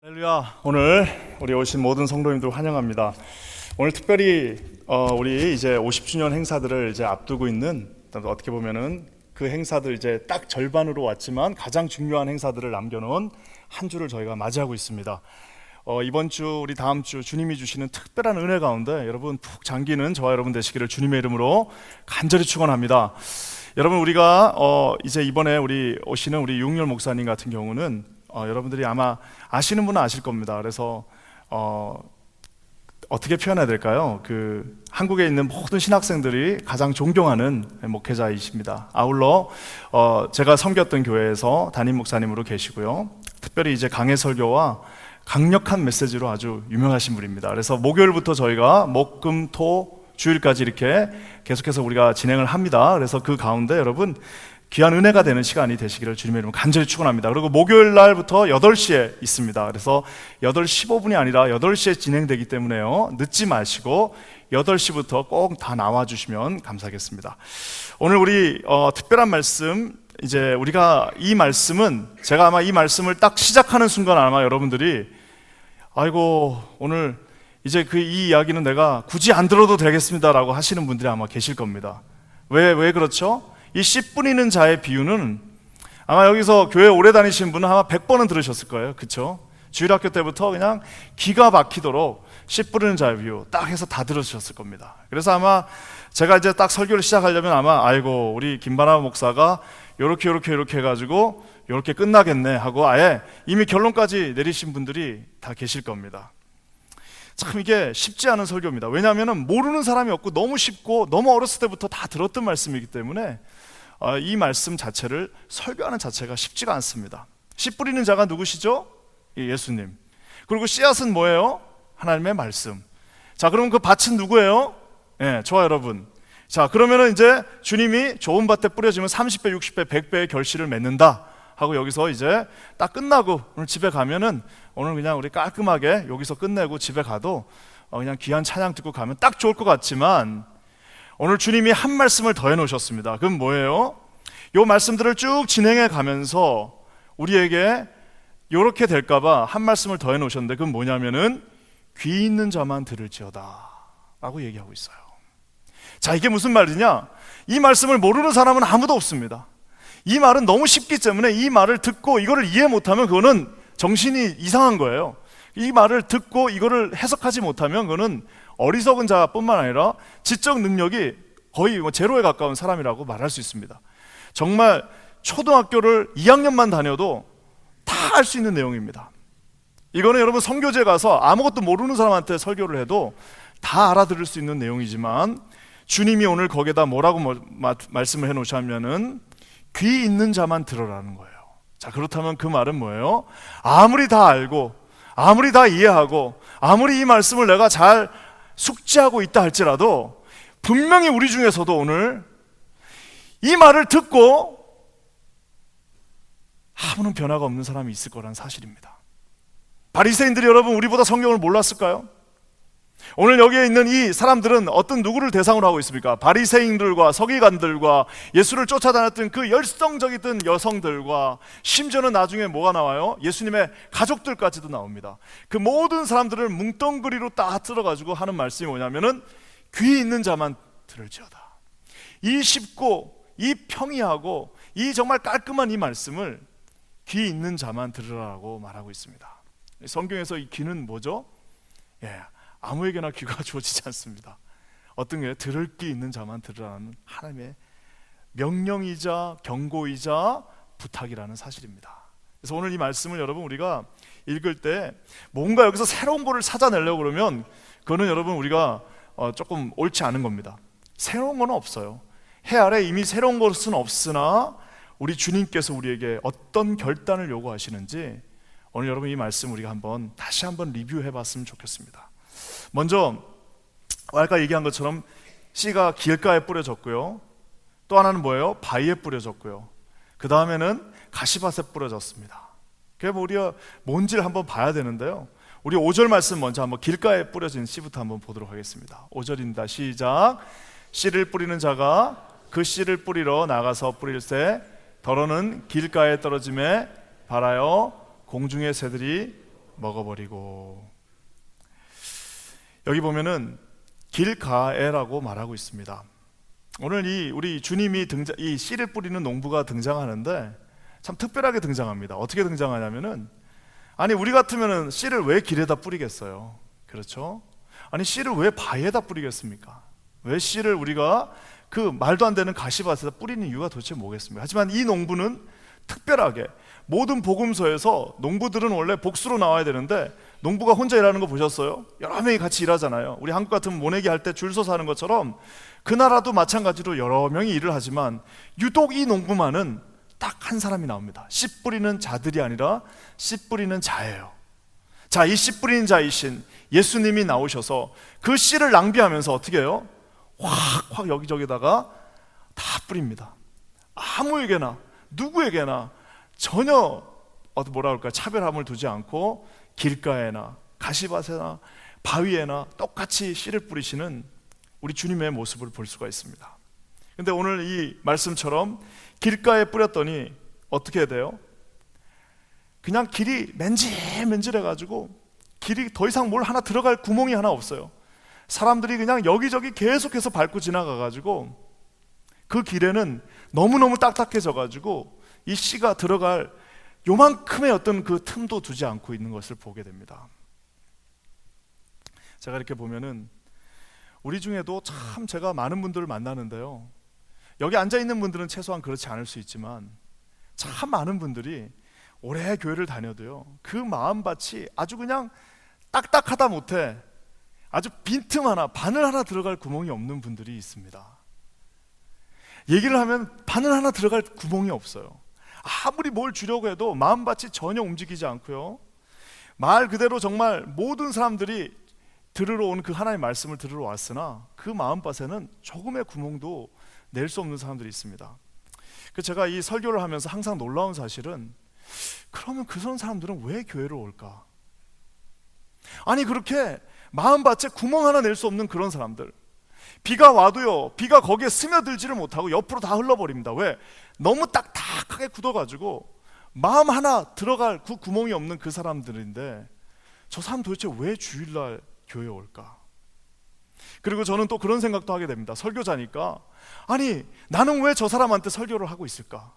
할렐루야. 오늘 우리 오신 모든 성도님들 환영합니다. 오늘 특별히 우리 이제 50주년 행사들을 이제 앞두고 있는, 어떻게 보면은 그 행사들 이제 딱 절반으로 왔지만 가장 중요한 행사들을 남겨놓은 한 주를 저희가 맞이하고 있습니다. 이번 주, 우리 다음 주 주님이 주시는 특별한 은혜 가운데 여러분 푹 잠기는 저와 여러분 되시기를 주님의 이름으로 간절히 축원합니다. 여러분, 우리가 이제 이번에 우리 오시는 우리 유흥열 목사님 같은 경우는 여러분들이 아마 아시는 분은 아실 겁니다. 그래서 어떻게 표현해야 될까요? 그 한국에 있는 모든 신학생들이 가장 존경하는 목회자이십니다. 아울러 제가 섬겼던 교회에서 담임 목사님으로 계시고요. 특별히 이제 강해 설교와 강력한 메시지로 아주 유명하신 분입니다. 그래서 목요일부터 저희가 목, 금, 토, 주일까지 이렇게 계속해서 우리가 진행을 합니다. 그래서 그 가운데 여러분 귀한 은혜가 되는 시간이 되시기를 주님의 이름으로 간절히 축원합니다. 그리고 목요일 날부터 8시에 있습니다. 그래서 8시 15분이 아니라 8시에 진행되기 때문에요. 늦지 마시고 8시부터 꼭 다 나와 주시면 감사하겠습니다. 오늘 우리 특별한 말씀, 이제 우리가 이 말씀은, 제가 아마 이 말씀을 딱 시작하는 순간 아마 여러분들이 아이고 오늘 이제 이 이야기는 내가 굳이 안 들어도 되겠습니다라고 하시는 분들이 아마 계실 겁니다. 왜 그렇죠? 이 씨 뿌리는 자의 비유는 아마 여기서 교회 오래 다니신 분은 아마 100번은 들으셨을 거예요. 그렇죠? 주일학교 때부터 그냥 기가 막히도록 씨 뿌리는 자의 비유 딱 해서 다 들으셨을 겁니다. 그래서 아마 제가 이제 딱 설교를 시작하려면 아마 아이고 우리 김바나 목사가 요렇게 해가지고 요렇게 끝나겠네 하고 아예 이미 결론까지 내리신 분들이 다 계실 겁니다. 참 이게 쉽지 않은 설교입니다. 왜냐하면 모르는 사람이 없고 너무 쉽고 너무 어렸을 때부터 다 들었던 말씀이기 때문에 이 말씀 자체를 설교하는 자체가 쉽지가 않습니다. 씨 뿌리는 자가 누구시죠? 예수님. 그리고 씨앗은 뭐예요? 하나님의 말씀. 자, 그럼 그 밭은 누구예요? 저와 여러분. 자, 그러면은 이제 주님이 좋은 밭에 뿌려지면 30배, 60배, 100배의 결실을 맺는다 하고 여기서 이제 딱 끝나고 오늘 집에 가면은 오늘 그냥 우리 깔끔하게 여기서 끝내고 집에 가도 그냥 귀한 찬양 듣고 가면 딱 좋을 것 같지만 오늘 주님이 한 말씀을 더 해놓으셨습니다. 그럼 뭐예요? 요 말씀들을 쭉 진행해 가면서 우리에게 요렇게 될까봐 한 말씀을 더 해놓으셨는데 그건 뭐냐면은 귀 있는 자만 들을지어다 라고 얘기하고 있어요. 자, 이게 무슨 말이냐? 이 말씀을 모르는 사람은 아무도 없습니다. 이 말은 너무 쉽기 때문에 이 말을 듣고 이거를 이해 못하면 그거는 정신이 이상한 거예요. 이 말을 듣고 이거를 해석하지 못하면 그거는 어리석은 자뿐만 아니라 지적 능력이 거의 제로에 가까운 사람이라고 말할 수 있습니다. 정말 초등학교를 2학년만 다녀도 다 알 수 있는 내용입니다. 이거는 여러분 선교제 가서 아무것도 모르는 사람한테 설교를 해도 다 알아들을 수 있는 내용이지만 주님이 오늘 거기에다 뭐라고 말씀을 해놓으셨냐면은 귀 있는 자만 들으라는 거예요. 자, 그렇다면 그 말은 뭐예요? 아무리 다 알고 아무리 다 이해하고 아무리 이 말씀을 내가 잘 숙지하고 있다 할지라도 분명히 우리 중에서도 오늘 이 말을 듣고 아무런 변화가 없는 사람이 있을 거란 사실입니다. 바리새인들이 여러분 우리보다 성경을 몰랐을까요? 오늘 여기에 있는 이 사람들은 어떤 누구를 대상으로 하고 있습니까? 바리새인들과 서기관들과 예수를 쫓아다녔던 그 열성적이던 여성들과 심지어는 나중에 뭐가 나와요? 예수님의 가족들까지도 나옵니다. 그 모든 사람들을 뭉텅그리로 딱 들어가지고 하는 말씀이 뭐냐면은 귀 있는 자만 들을지어다. 이 쉽고 이 평이하고 이 정말 깔끔한 이 말씀을 귀 있는 자만 들으라고 말하고 있습니다. 성경에서 이 귀는 뭐죠? 아무에게나 귀가 주어지지 않습니다. 어떤 게 들을 귀 있는 자만 들으라는 하나님의 명령이자 경고이자 부탁이라는 사실입니다. 그래서 오늘 이 말씀을 여러분 우리가 읽을 때 뭔가 여기서 새로운 거를 찾아내려고 그러면 그거는 여러분 우리가 조금 옳지 않은 겁니다. 새로운 건 없어요. 해 아래 이미 새로운 것은 없으나 우리 주님께서 우리에게 어떤 결단을 요구하시는지 오늘 여러분 이 말씀 우리가 다시 한번 리뷰해 봤으면 좋겠습니다. 먼저 아까 얘기한 것처럼 씨가 길가에 뿌려졌고요. 또 하나는 뭐예요? 바위에 뿌려졌고요. 그 다음에는 가시밭에 뿌려졌습니다. 그게 우리가 뭔지를 한번 봐야 되는데요. 우리 5절 말씀 먼저 한번 길가에 뿌려진 씨부터 한번 보도록 하겠습니다. 5절입니다. 시작. 씨를 뿌리는 자가 그 씨를 뿌리러 나가서 뿌릴새 더러는 길가에 떨어짐에 발하여 공중의 새들이 먹어버리고. 여기 보면은 길가에라고 말하고 있습니다. 오늘 우리 주님이 이 씨를 뿌리는 농부가 등장하는데 참 특별하게 등장합니다. 어떻게 등장하냐면은, 아니 우리 같으면은 씨를 왜 길에다 뿌리겠어요? 그렇죠? 아니 씨를 왜 바위에다 뿌리겠습니까? 왜 씨를 우리가 그 말도 안 되는 가시밭에다 뿌리는 이유가 도대체 뭐겠습니까? 하지만 이 농부는 특별하게, 모든 복음서에서 농부들은 원래 복수로 나와야 되는데 농부가 혼자 일하는 거 보셨어요? 여러 명이 같이 일하잖아요. 우리 한국 같으면 모내기 할 때 줄 서서 하는 것처럼 그 나라도 마찬가지로 여러 명이 일을 하지만 유독 이 농부만은 딱 한 사람이 나옵니다. 씨 뿌리는 자들이 아니라 씨 뿌리는 자예요. 자, 이 씨 뿌리는 자이신 예수님이 나오셔서 그 씨를 낭비하면서 어떻게 해요? 확 여기저기다가 다 뿌립니다. 아무에게나 누구에게나 전혀 차별함을 두지 않고 길가에나 가시밭에나 바위에나 똑같이 씨를 뿌리시는 우리 주님의 모습을 볼 수가 있습니다. 근데 오늘 이 말씀처럼 길가에 뿌렸더니 어떻게 해야 돼요? 그냥 길이 맨질맨질해가지고 길이 더 이상 뭘 하나 들어갈 구멍이 하나 없어요. 사람들이 그냥 여기저기 계속해서 밟고 지나가가지고 그 길에는 너무너무 딱딱해져가지고 이 씨가 들어갈 요만큼의 어떤 그 틈도 두지 않고 있는 것을 보게 됩니다. 제가 이렇게 보면은 우리 중에도 참 제가 많은 분들을 만나는데요, 여기 앉아있는 분들은 최소한 그렇지 않을 수 있지만 참 많은 분들이 오래 교회를 다녀도요, 그 마음밭이 아주 그냥 딱딱하다 못해 아주 빈틈 하나, 바늘 하나 들어갈 구멍이 없는 분들이 있습니다. 얘기를 하면 바늘 하나 들어갈 구멍이 없어요. 아무리 뭘 주려고 해도 마음밭이 전혀 움직이지 않고요, 말 그대로 정말 모든 사람들이 들으러 온 그 하나님의 말씀을 들으러 왔으나 그 마음밭에는 조금의 구멍도 낼 수 없는 사람들이 있습니다. 제가 이 설교를 하면서 항상 놀라운 사실은, 그러면 그런 사람들은 왜 교회로 올까? 아니 그렇게 마음밭에 구멍 하나 낼 수 없는 그런 사람들, 비가 와도요, 비가 거기에 스며들지를 못하고 옆으로 다 흘러버립니다. 왜? 너무 딱딱하게 굳어가지고 마음 하나 들어갈 그 구멍이 없는 그 사람들인데, 저 사람 도대체 왜 주일날 교회에 올까? 그리고 저는 또 그런 생각도 하게 됩니다. 설교자니까, 아니 나는 왜 저 사람한테 설교를 하고 있을까?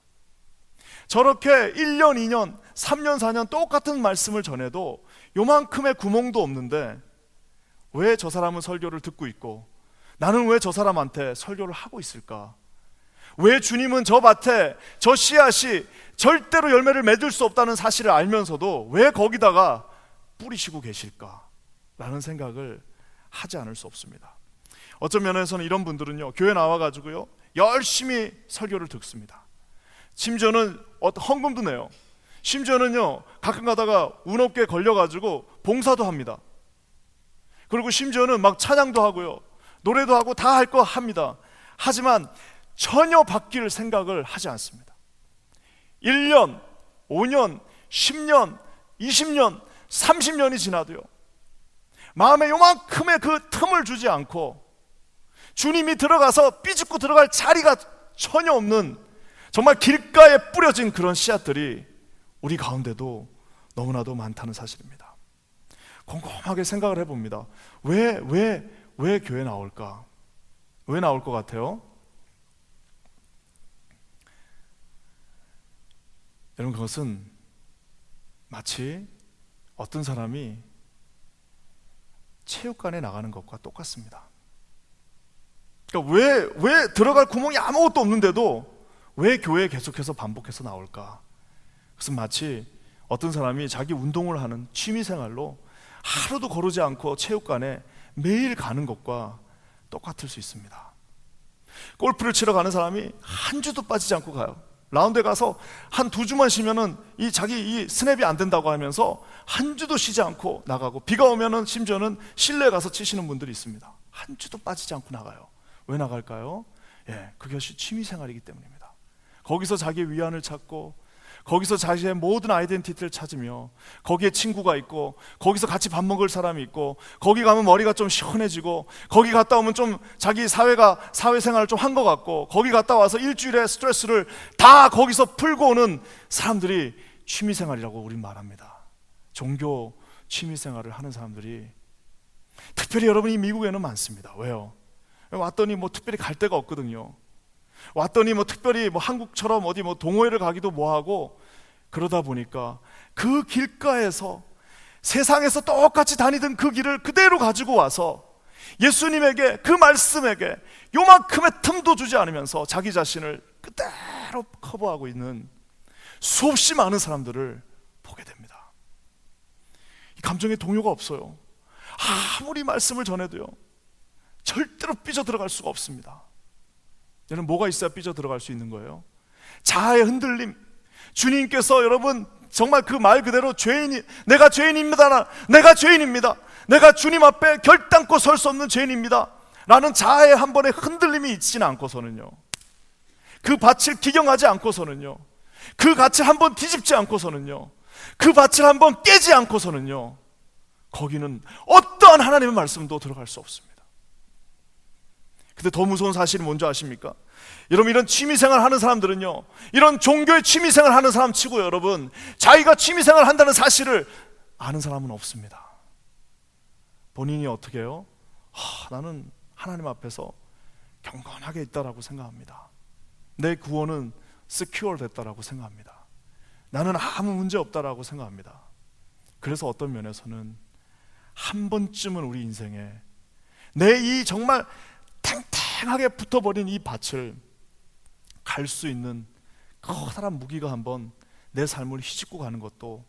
저렇게 1년, 2년, 3년, 4년 똑같은 말씀을 전해도 요만큼의 구멍도 없는데 왜 저 사람은 설교를 듣고 있고 나는 왜 저 사람한테 설교를 하고 있을까? 왜 주님은 저 밭에 저 씨앗이 절대로 열매를 맺을 수 없다는 사실을 알면서도 왜 거기다가 뿌리시고 계실까? 라는 생각을 하지 않을 수 없습니다. 어떤 면에서는 이런 분들은요, 교회 나와가지고요 열심히 설교를 듣습니다. 심지어는 헌금도 내요. 심지어는요 가끔 가다가 운 없게 걸려가지고 봉사도 합니다. 그리고 심지어는 막 찬양도 하고요, 노래도 하고 다 할 거 합니다. 하지만 전혀 바뀔 생각을 하지 않습니다. 1년, 5년, 10년, 20년, 30년이 지나도요 마음에 요만큼의 그 틈을 주지 않고 주님이 들어가서 삐죽고 들어갈 자리가 전혀 없는, 정말 길가에 뿌려진 그런 씨앗들이 우리 가운데도 너무나도 많다는 사실입니다. 곰곰하게 생각을 해봅니다. 왜 교회 나올까? 왜 나올 것 같아요? 여러분, 그것은 마치 어떤 사람이 체육관에 나가는 것과 똑같습니다. 그러니까 왜 들어갈 구멍이 아무것도 없는데도 왜 교회에 계속해서 반복해서 나올까? 그것은 마치 어떤 사람이 자기 운동을 하는 취미생활로 하루도 거르지 않고 체육관에 매일 가는 것과 똑같을 수 있습니다. 골프를 치러 가는 사람이 한 주도 빠지지 않고 가요. 라운드에 가서 한 2주만 쉬면은 자기 스냅이 안 된다고 하면서 한 주도 쉬지 않고 나가고, 비가 오면은 심지어는 실내에 가서 치시는 분들이 있습니다. 한 주도 빠지지 않고 나가요. 왜 나갈까요? 그것이 취미생활이기 때문입니다. 거기서 자기의 위안을 찾고, 거기서 자기의 모든 아이덴티티를 찾으며, 거기에 친구가 있고, 거기서 같이 밥 먹을 사람이 있고, 거기 가면 머리가 좀 시원해지고, 거기 갔다 오면 좀 자기 사회생활을 좀 한 것 같고, 거기 갔다 와서 일주일의 스트레스를 다 거기서 풀고 오는 사람들이 취미생활이라고 우린 말합니다. 종교 취미생활을 하는 사람들이 특별히 여러분이 미국에는 많습니다. 왜요? 왔더니 뭐 특별히 갈 데가 없거든요. 왔더니 뭐 특별히 뭐 한국처럼 어디 뭐 동호회를 가기도 뭐하고, 그러다 보니까 그 길가에서 세상에서 똑같이 다니던 그 길을 그대로 가지고 와서 예수님에게, 그 말씀에게 요만큼의 틈도 주지 않으면서 자기 자신을 그대로 커버하고 있는 수없이 많은 사람들을 보게 됩니다. 이 감정에 동요가 없어요. 아무리 말씀을 전해도요, 절대로 삐져 들어갈 수가 없습니다. 여러분, 뭐가 있어야 삐져 들어갈 수 있는 거예요? 자아의 흔들림. 주님께서 여러분 정말 그 말 그대로 내가 죄인입니다. 내가 죄인입니다. 내가 주님 앞에 결단코 설 수 없는 죄인입니다 라는 자아의 한 번의 흔들림이 있지는 않고서는요, 그 밭을 기경하지 않고서는요, 그 밭을 한번 뒤집지 않고서는요, 그 밭을 한번 깨지 않고서는요, 거기는 어떠한 하나님의 말씀도 들어갈 수 없습니다. 근데 더 무서운 사실이 뭔지 아십니까? 여러분, 이런 취미생활 하는 사람들은요, 이런 종교의 취미생활 하는 사람 치고 여러분, 자기가 취미생활 한다는 사실을 아는 사람은 없습니다. 본인이 어떻게 해요? 나는 하나님 앞에서 경건하게 있다라고 생각합니다. 내 구원은 secure 됐다라고 생각합니다. 나는 아무 문제 없다라고 생각합니다. 그래서 어떤 면에서는 한 번쯤은 우리 인생에 내 이 정말 탱탱하게 붙어버린 이 밭을 갈 수 있는 커다란 무기가 한번 내 삶을 휘짓고 가는 것도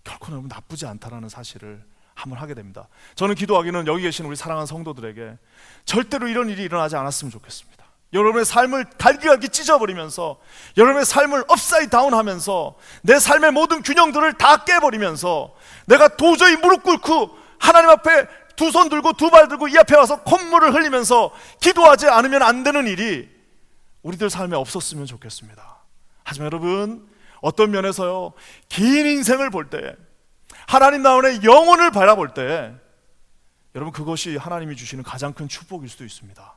결코 너무 나쁘지 않다라는 사실을 한번 하게 됩니다. 저는 기도하기는 여기 계신 우리 사랑하는 성도들에게 절대로 이런 일이 일어나지 않았으면 좋겠습니다. 여러분의 삶을 갈기갈기 찢어버리면서, 여러분의 삶을 업사이드 다운 하면서, 내 삶의 모든 균형들을 다 깨버리면서 내가 도저히 무릎 꿇고 하나님 앞에 두 손 들고 두 발 들고 이 앞에 와서 콧물을 흘리면서 기도하지 않으면 안 되는 일이 우리들 삶에 없었으면 좋겠습니다. 하지만 여러분, 어떤 면에서요, 긴 인생을 볼 때, 하나님 나원의 영혼을 바라볼 때, 여러분, 그것이 하나님이 주시는 가장 큰 축복일 수도 있습니다.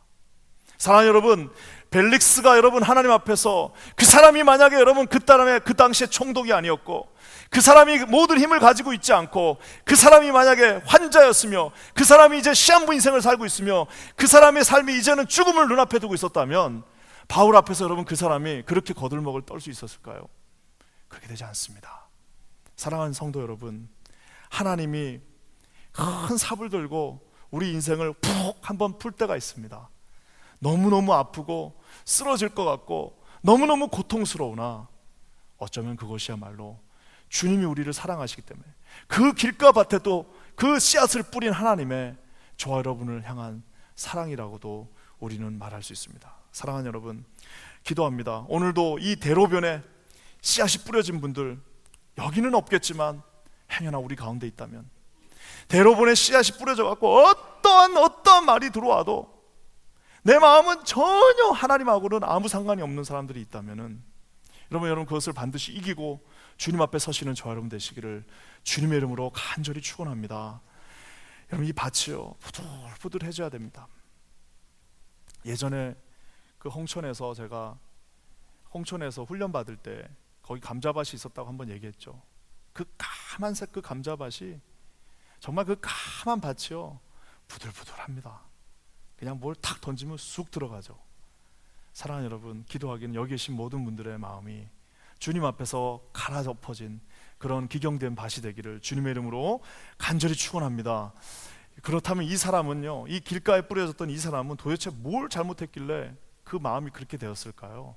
사랑하는 여러분, 벨릭스가 여러분 하나님 앞에서, 그 사람이 만약에 여러분 그 당시에 총독이 아니었고, 그 사람이 모든 힘을 가지고 있지 않고, 그 사람이 만약에 환자였으며, 그 사람이 이제 시한부 인생을 살고 있으며, 그 사람의 삶이 이제는 죽음을 눈앞에 두고 있었다면, 바울 앞에서 여러분 그 사람이 그렇게 거들먹을 떨 수 있었을까요? 그렇게 되지 않습니다. 사랑하는 성도 여러분, 하나님이 큰 삽을 들고 우리 인생을 푹 한번 풀 때가 있습니다. 너무너무 아프고 쓰러질 것 같고 너무너무 고통스러우나, 어쩌면 그것이야말로 주님이 우리를 사랑하시기 때문에 그 길가 밭에 또 그 씨앗을 뿌린 하나님의 저와 여러분을 향한 사랑이라고도 우리는 말할 수 있습니다. 사랑하는 여러분, 기도합니다. 오늘도 이 대로변에 씨앗이 뿌려진 분들, 여기는 없겠지만 행여나 우리 가운데 있다면, 대로변에 씨앗이 뿌려져 갖고 어떠한 말이 들어와도 내 마음은 전혀 하나님하고는 아무 상관이 없는 사람들이 있다면은, 여러분 그것을 반드시 이기고 주님 앞에 서시는 저와 여러분 되시기를 주님의 이름으로 간절히 축원합니다. 여러분, 이 밭이요, 부들부들해져야 됩니다. 예전에 그 홍천에서 제가 훈련 받을 때 거기 감자밭이 있었다고 한번 얘기했죠. 그 까만색 그 감자밭이 정말 그 까만 밭이요, 부들부들합니다. 그냥 뭘 탁 던지면 쑥 들어가죠. 사랑하는 여러분, 기도하기는 여기 계신 모든 분들의 마음이 주님 앞에서 갈아 엎어진 그런 기경된 밭이 되기를 주님의 이름으로 간절히 축원합니다. 그렇다면 이 사람은요, 이 길가에 뿌려졌던 이 사람은 도대체 뭘 잘못했길래 그 마음이 그렇게 되었을까요?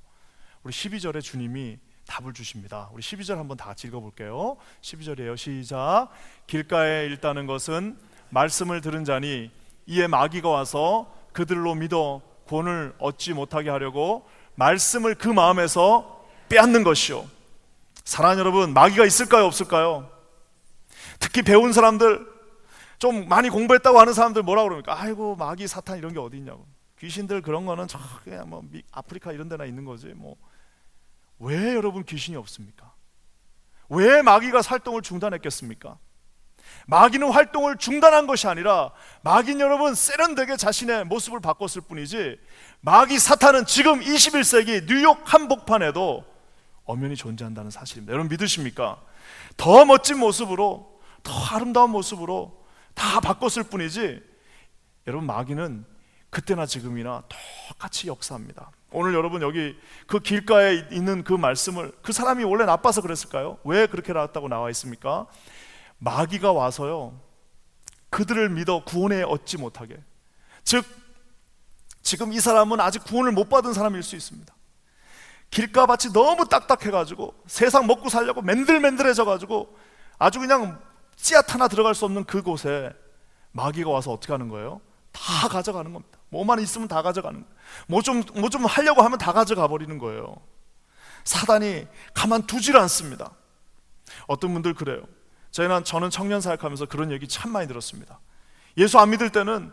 우리 12절에 주님이 답을 주십니다. 우리 12절 한번 다 같이 읽어볼게요. 12절이에요. 시작. 길가에 일다는 것은 말씀을 들은 자니 이에 마귀가 와서 그들로 믿어 구원을 얻지 못하게 하려고 말씀을 그 마음에서 빼앗는 것이요. 사랑하는 여러분, 마귀가 있을까요, 없을까요? 특히 배운 사람들, 좀 많이 공부했다고 하는 사람들 뭐라고 그럽니까? 아이고, 마귀 사탄 이런 게 어디 있냐고. 귀신들 그런 거는 그냥 뭐 아프리카 이런 데나 있는 거지. 뭐 왜 여러분 귀신이 없습니까? 왜 마귀가 활동을 중단했겠습니까? 마귀는 활동을 중단한 것이 아니라 마귀는 여러분 세련되게 자신의 모습을 바꿨을 뿐이지, 마귀 사탄은 지금 21세기 뉴욕 한복판에도 엄연히 존재한다는 사실입니다. 여러분 믿으십니까? 더 멋진 모습으로 더 아름다운 모습으로 다 바꿨을 뿐이지, 여러분 마귀는 그때나 지금이나 똑같이 역사합니다. 오늘 여러분 여기 그 길가에 있는 그 말씀을, 그 사람이 원래 나빠서 그랬을까요? 왜 그렇게 나왔다고 나와 있습니까? 마귀가 와서요, 그들을 믿어 구원에 얻지 못하게, 즉 지금 이 사람은 아직 구원을 못 받은 사람일 수 있습니다. 길가밭이 너무 딱딱해가지고 세상 먹고 살려고 맨들맨들해져가지고 아주 그냥 씨앗 하나 들어갈 수 없는 그곳에 마귀가 와서 어떻게 하는 거예요? 다 가져가는 겁니다. 뭐만 있으면 다 가져가는 거예요. 뭐 좀 하려고 하면 다 가져가 버리는 거예요. 사단이 가만두질 않습니다. 어떤 분들 그래요. 저는 청년 사역하면서 그런 얘기 참 많이 들었습니다. 예수 안 믿을 때는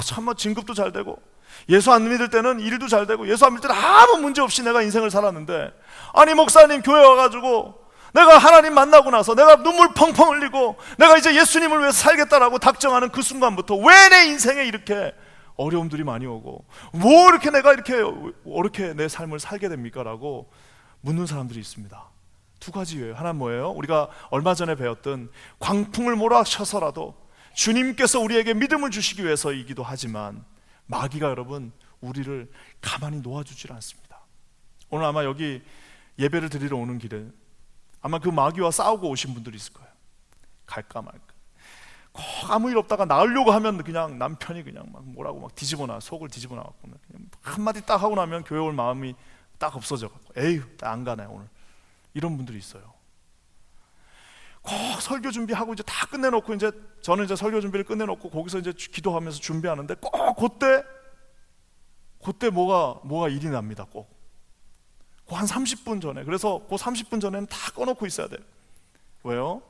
참 진급도 잘 되고, 예수 안 믿을 때는 일도 잘 되고, 예수 안 믿을 때는 아무 문제 없이 내가 인생을 살았는데, 아니 목사님 교회 와가지고 내가 하나님 만나고 나서 내가 눈물 펑펑 흘리고 내가 이제 예수님을 위해서 살겠다라고 작정하는 그 순간부터 왜 내 인생에 이렇게 어려움들이 많이 오고, 뭐 이렇게 내가 이렇게 어렵게 내 삶을 살게 됩니까? 라고 묻는 사람들이 있습니다. 두 가지예요. 하나는 뭐예요? 우리가 얼마 전에 배웠던 광풍을 몰아쳐서라도 주님께서 우리에게 믿음을 주시기 위해서이기도 하지만, 마귀가 여러분 우리를 가만히 놓아주질 않습니다. 오늘 아마 여기 예배를 드리러 오는 길에 아마 그 마귀와 싸우고 오신 분들이 있을 거예요. 갈까 말까, 꼭 아무 일 없다가 나으려고 하면 그냥 남편이 그냥 막 뭐라고 막 뒤집어놔, 속을 뒤집어놔, 그냥 한마디 딱 하고 나면 교회 올 마음이 딱 없어져갖고 에휴 안 가네 오늘, 이런 분들이 있어요. 꼭 설교 준비하고 이제 다 끝내놓고, 저는 이제 설교 준비를 끝내놓고 거기서 이제 기도하면서 준비하는데 꼭 그때 뭐가 일이 납니다. 꼭 한 30분 전에. 그래서 그 30분 전에는 다 꺼놓고 있어야 돼요. 왜요?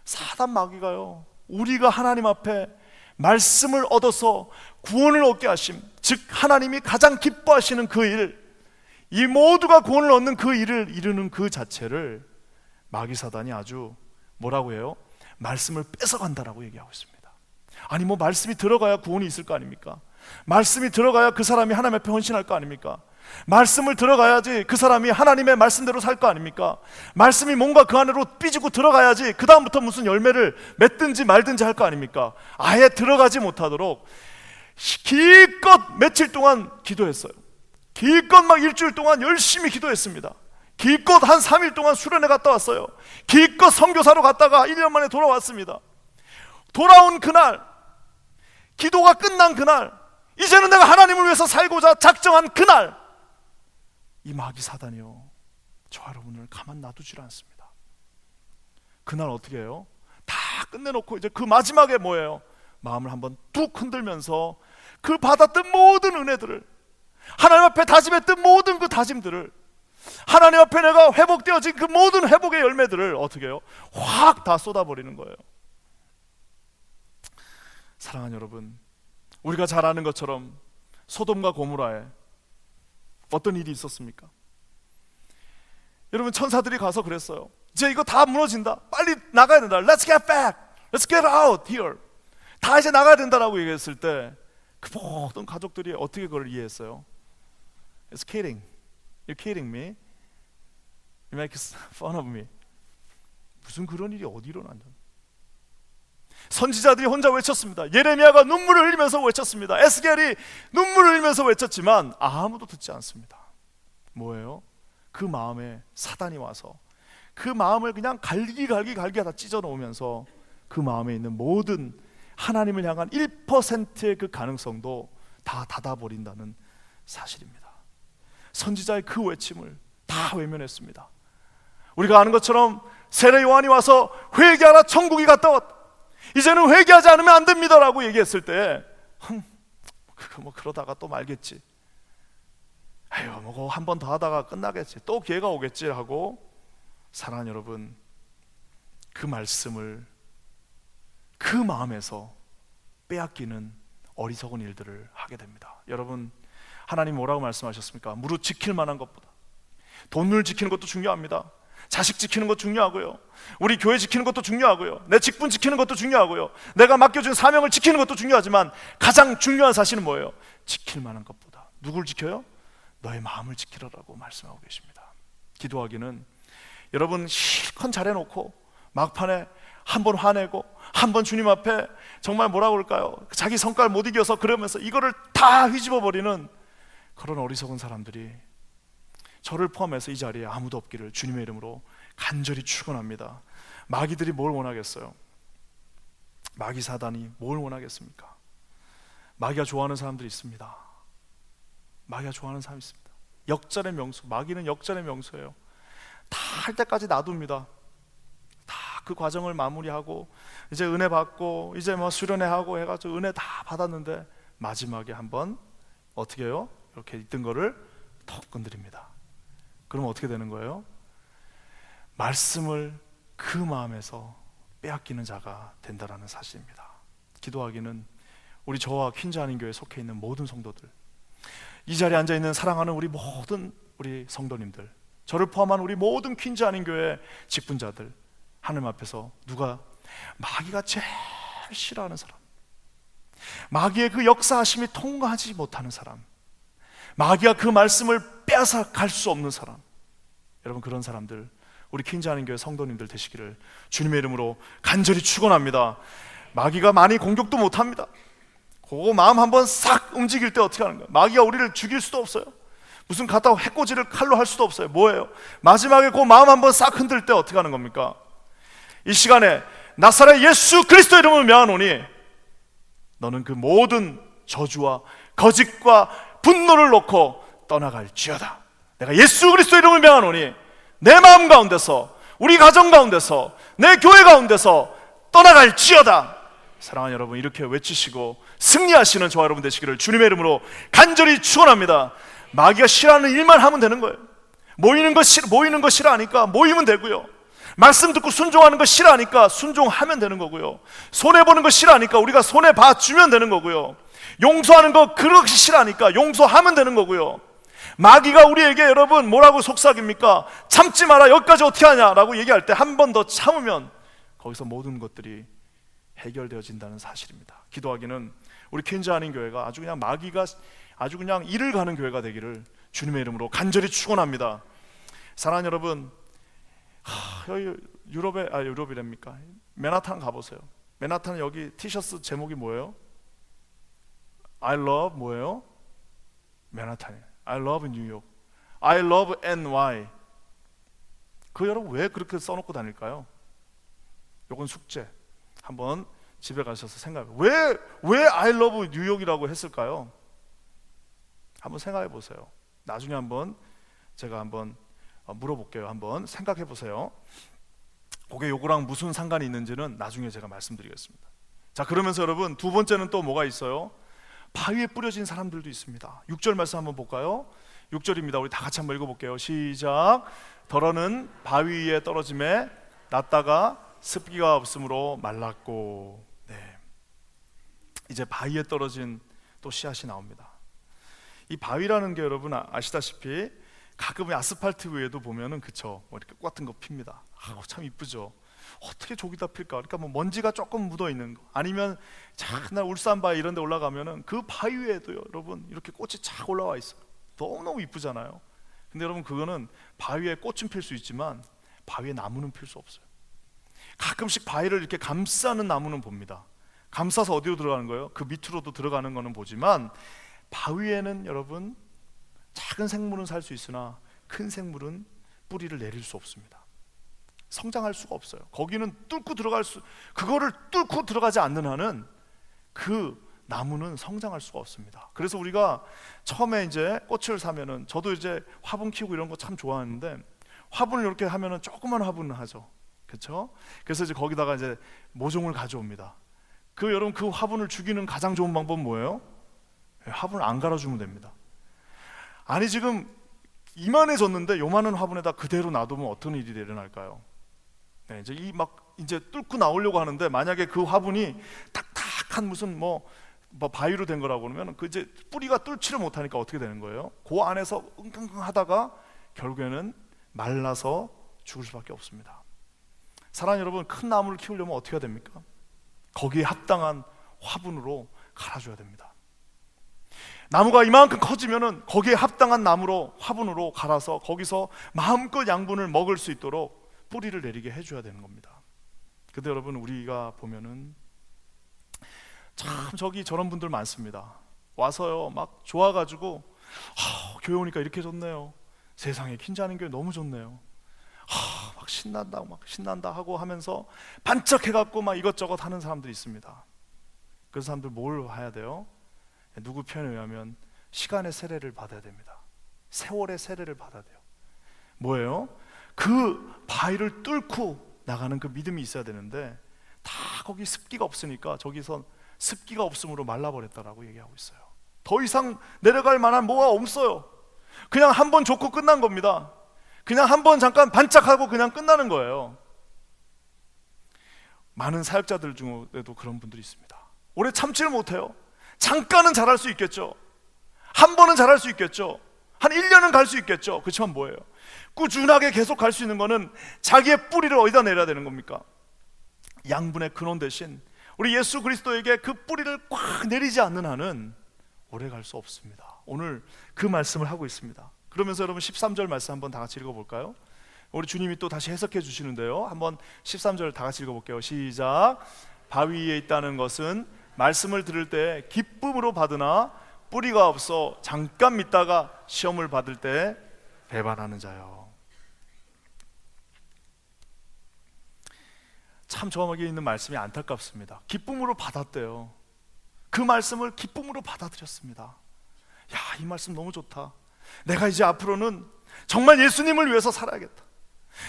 사단 마귀가요, 우리가 하나님 앞에 말씀을 얻어서 구원을 얻게 하심, 즉 하나님이 가장 기뻐하시는 그 일, 이 모두가 구원을 얻는 그 일을 이루는 그 자체를 마귀 사단이 아주 뭐라고 해요? 말씀을 뺏어간다라고 얘기하고 있습니다. 아니 뭐 말씀이 들어가야 구원이 있을 거 아닙니까? 말씀이 들어가야 그 사람이 하나님 앞에 헌신할 거 아닙니까? 말씀을 들어가야지 그 사람이 하나님의 말씀대로 살 거 아닙니까? 말씀이 뭔가 그 안으로 삐지고 들어가야지 그 다음부터 무슨 열매를 맺든지 말든지 할 거 아닙니까? 아예 들어가지 못하도록 기껏 며칠 동안 기도했어요. 기껏 막 일주일 동안 열심히 기도했습니다. 기껏 한 3일 동안 수련회 갔다 왔어요. 기껏 선교사로 갔다가 1년 만에 돌아왔습니다. 돌아온 그날, 기도가 끝난 그날, 이제는 내가 하나님을 위해서 살고자 작정한 그날, 이 마귀 사단이요, 저 여러분을 가만 놔두질 않습니다. 그날 어떻게 해요? 다 끝내놓고 이제 그 마지막에 뭐예요? 마음을 한번 뚝 흔들면서 그 받았던 모든 은혜들을, 하나님 앞에 다짐했던 모든 그 다짐들을, 하나님 앞에 내가 회복되어진 그 모든 회복의 열매들을 어떻게 해요? 확 다 쏟아버리는 거예요. 사랑하는 여러분, 우리가 잘 아는 것처럼 소돔과 고모라에 어떤 일이 있었습니까? 여러분 천사들이 가서 그랬어요. 이제 이거 다 무너진다, 빨리 나가야 된다, Let's get back, Let's get out here, 다 이제 나가야 된다라고 얘기했을 때 그 모든 가족들이 어떻게 그걸 이해했어요? It's kidding, You're kidding me, You make fun of me. 무슨 그런 일이 어디 일어난다. 선지자들이 혼자 외쳤습니다. 예레미야가 눈물을 흘리면서 외쳤습니다. 에스겔이 눈물을 흘리면서 외쳤지만 아무도 듣지 않습니다. 뭐예요? 그 마음에 사단이 와서 그 마음을 그냥 갈기하다 찢어 놓으면서 그 마음에 있는 모든 하나님을 향한 1%의 그 가능성도 다 닫아버린다는 사실입니다. 선지자의 그 외침을 다 외면했습니다. 우리가 아는 것처럼 세례 요한이 와서 회개하라, 천국이 가까웠다, 이제는 회개하지 않으면 안 됩니다 라고 얘기했을 때 그거 뭐 그러다가 또 말겠지, 아유 뭐 한 번 더 하다가 끝나겠지, 또 기회가 오겠지 하고, 사랑하는 여러분, 그 말씀을 그 마음에서 빼앗기는 어리석은 일들을 하게 됩니다. 여러분, 하나님 뭐라고 말씀하셨습니까? 무릇 지킬 만한 것보다, 돈을 지키는 것도 중요합니다. 자식 지키는 것도 중요하고요, 우리 교회 지키는 것도 중요하고요, 내 직분 지키는 것도 중요하고요, 내가 맡겨준 사명을 지키는 것도 중요하지만 가장 중요한 사실은 뭐예요? 지킬 만한 것보다 누굴 지켜요? 너의 마음을 지키라라고 말씀하고 계십니다. 기도하기는 여러분 실컷 잘해놓고 막판에 한 번 화내고 한 번 주님 앞에 정말 뭐라고 그럴까요? 자기 성깔 못 이겨서 그러면서 이거를 다 휘집어 버리는 그런 어리석은 사람들이 저를 포함해서 이 자리에 아무도 없기를 주님의 이름으로 간절히 축원합니다. 마귀들이 뭘 원하겠어요? 마귀 사단이 뭘 원하겠습니까? 마귀가 좋아하는 사람들이 있습니다. 마귀가 좋아하는 사람이 있습니다. 역전의 명수, 마귀는 역전의 명수예요. 다 할 때까지 놔둡니다. 다 그 과정을 마무리하고 이제 은혜 받고 이제 뭐 수련회 하고 해가지고 은혜 다 받았는데 마지막에 한번 어떻게 해요? 이렇게 있던 거를 턱 건드립니다. 그럼 어떻게 되는 거예요? 말씀을 그 마음에서 빼앗기는 자가 된다라는 사실입니다. 기도하기는 우리 저와 퀸즈 한인교회에 속해 있는 모든 성도들, 이 자리에 앉아있는 사랑하는 우리 모든 우리 성도님들, 저를 포함한 우리 모든 퀸즈 한인교회 직분자들, 하나님 앞에서 누가 마귀가 제일 싫어하는 사람, 마귀의 그 역사하심이 통과하지 못하는 사람, 마귀가 그 말씀을 빼앗아 갈 수 없는 사람, 여러분 그런 사람들 우리 퀸즈 한인교회 성도님들 되시기를 주님의 이름으로 간절히 축원합니다. 마귀가 많이 공격도 못합니다. 그거 마음 한번 싹 움직일 때 어떻게 하는 거예요? 마귀가 우리를 죽일 수도 없어요. 무슨 갖다가 해코지를 칼로 할 수도 없어요. 뭐예요? 마지막에 그 마음 한번 싹 흔들 때 어떻게 하는 겁니까? 이 시간에 나사렛 예수 그리스도 이름을 명하노니 너는 그 모든 저주와 거짓과 분노를 놓고 떠나갈지어다. 내가 예수 그리스도 이름을 명하노니 내 마음 가운데서, 우리 가정 가운데서, 내 교회 가운데서 떠나갈지어다. 사랑하는 여러분, 이렇게 외치시고 승리하시는 저와 여러분 되시기를 주님의 이름으로 간절히 축원합니다. 마귀가 싫어하는 일만 하면 되는 거예요. 모이는 거 싫어하니까 모이면 되고요. 말씀 듣고 순종하는 거 싫어하니까 순종하면 되는 거고요. 손해보는 거 싫어하니까 우리가 손해봐주면 되는 거고요. 용서하는 거 그렇게 싫어하니까 용서하면 되는 거고요. 마귀가 우리에게 여러분 뭐라고 속삭입니까? 참지 마라, 여기까지 어떻게 하냐라고 얘기할 때 한 번 더 참으면 거기서 모든 것들이 해결되어진다는 사실입니다. 기도하기는 우리 퀸즈 한인교회가 아주 그냥 마귀가 아주 그냥 이를 가는 교회가 되기를 주님의 이름으로 간절히 축원합니다. 사랑하는 여러분, 여기 유럽이랍니까? 맨하탄 가보세요. 맨하탄 여기 티셔츠 제목이 뭐예요? I love 뭐예요? 맨하탄이에요. I love New York. I love NY. 그 여러분 왜 그렇게 써놓고 다닐까요? 요건 숙제. 한번 집에 가셔서 생각해. 왜 I love New York이라고 했을까요? 한번 생각해 보세요. 나중에 한번 제가 한번 물어볼게요. 한번 생각해 보세요. 그게 요거랑 무슨 상관이 있는지는 나중에 제가 말씀드리겠습니다. 자, 그러면서 여러분 두 번째는 또 뭐가 있어요? 바위에 뿌려진 사람들도 있습니다. 6절 말씀 한번 볼까요? 6절입니다. 우리 다 같이 한번 읽어볼게요. 시작. 더러는 바위 위에 떨어짐에 났다가 습기가 없으므로 말랐고. 네. 이제 바위에 떨어진 또 씨앗이 나옵니다. 이 바위라는 게 여러분 아시다시피 가끔 아스팔트 위에도 보면은 그쵸, 뭐 이렇게 꽃 같은 거 핍니다. 참 이쁘죠. 어떻게 저기다 필까? 그러니까 뭐 먼지가 조금 묻어 있는 거, 아니면 작은 울산 바위 이런 데 올라가면은 그 바위 위에도 여러분 이렇게 꽃이 착 올라와 있어요. 너무너무 이쁘잖아요. 근데 여러분 그거는 바위에 꽃은 필 수 있지만 바위에 나무는 필 수 없어요. 가끔씩 바위를 이렇게 감싸는 나무는 봅니다. 감싸서 어디로 들어가는 거예요? 그 밑으로도 들어가는 거는 보지만 바위에는 여러분 작은 생물은 살 수 있으나 큰 생물은 뿌리를 내릴 수 없습니다. 성장할 수가 없어요. 거기는 그거를 뚫고 들어가지 않는 한은 그 나무는 성장할 수가 없습니다. 그래서 우리가 처음에 이제 꽃을 사면은, 저도 이제 화분 키우고 이런 거 참 좋아하는데 화분을 이렇게 하면은 조그만 화분을 하죠. 그렇죠? 그래서 이제 거기다가 이제 모종을 가져옵니다. 여러분 그 화분을 죽이는 가장 좋은 방법은 뭐예요? 화분을 안 갈아주면 됩니다. 아니 지금 이만해졌는데 요만한 화분에다 그대로 놔두면 어떤 일이 일어날까요? 네, 이제 뚫고 나오려고 하는데 만약에 그 화분이 탁탁한 무슨 뭐 바위로 된 거라고 그러면 그 이제 뿌리가 뚫지를 못하니까 어떻게 되는 거예요? 그 안에서 끙끙끙 하다가 결국에는 말라서 죽을 수밖에 없습니다. 사랑하는 여러분, 큰 나무를 키우려면 어떻게 해야 됩니까? 거기에 합당한 화분으로 갈아줘야 됩니다. 나무가 이만큼 커지면은 거기에 합당한 나무로, 화분으로 갈아서 거기서 마음껏 양분을 먹을 수 있도록 뿌리를 내리게 해줘야 되는 겁니다. 근데 여러분, 우리가 보면은 참 저기 저런 분들 많습니다. 와서요 막 좋아가지고 교회 오니까 이렇게 좋네요. 세상에 킨자는 교회 너무 좋네요. 막 신난다 하고 하면서 반짝해갖고 막 이것저것 하는 사람들이 있습니다. 그 사람들 뭘 해야 돼요? 누구 편에 의하면 시간의 세례를 받아야 됩니다. 세월의 세례를 받아야 돼요. 뭐예요? 그 바위를 뚫고 나가는 그 믿음이 있어야 되는데 다 거기 습기가 없으니까 저기서 습기가 없음으로 말라버렸다라고 얘기하고 있어요. 더 이상 내려갈 만한 뭐가 없어요. 그냥 한 번 좋고 끝난 겁니다. 그냥 한 번 잠깐 반짝하고 그냥 끝나는 거예요. 많은 사역자들 중에도 그런 분들이 있습니다. 오래 참지를 못해요. 잠깐은 잘할 수 있겠죠. 한 번은 잘할 수 있겠죠. 한 1년은 갈 수 있겠죠. 그렇지만 뭐예요? 꾸준하게 계속 갈 수 있는 거는 자기의 뿌리를 어디다 내려야 되는 겁니까? 양분의 근원 대신 우리 예수 그리스도에게 그 뿌리를 꽉 내리지 않는 한은 오래 갈 수 없습니다. 오늘 그 말씀을 하고 있습니다. 그러면서 여러분 13절 말씀 한번 다 같이 읽어볼까요? 우리 주님이 또 다시 해석해 주시는데요. 한번 13절 다 같이 읽어볼게요. 시작. 바위 위에 있다는 것은 말씀을 들을 때 기쁨으로 받으나 뿌리가 없어 잠깐 믿다가 시험을 받을 때 배반하는 자요. 참 저에게 있는 말씀이 안타깝습니다. 기쁨으로 받았대요. 그 말씀을 기쁨으로 받아들였습니다. 야, 이 말씀 너무 좋다. 내가 이제 앞으로는 정말 예수님을 위해서 살아야겠다.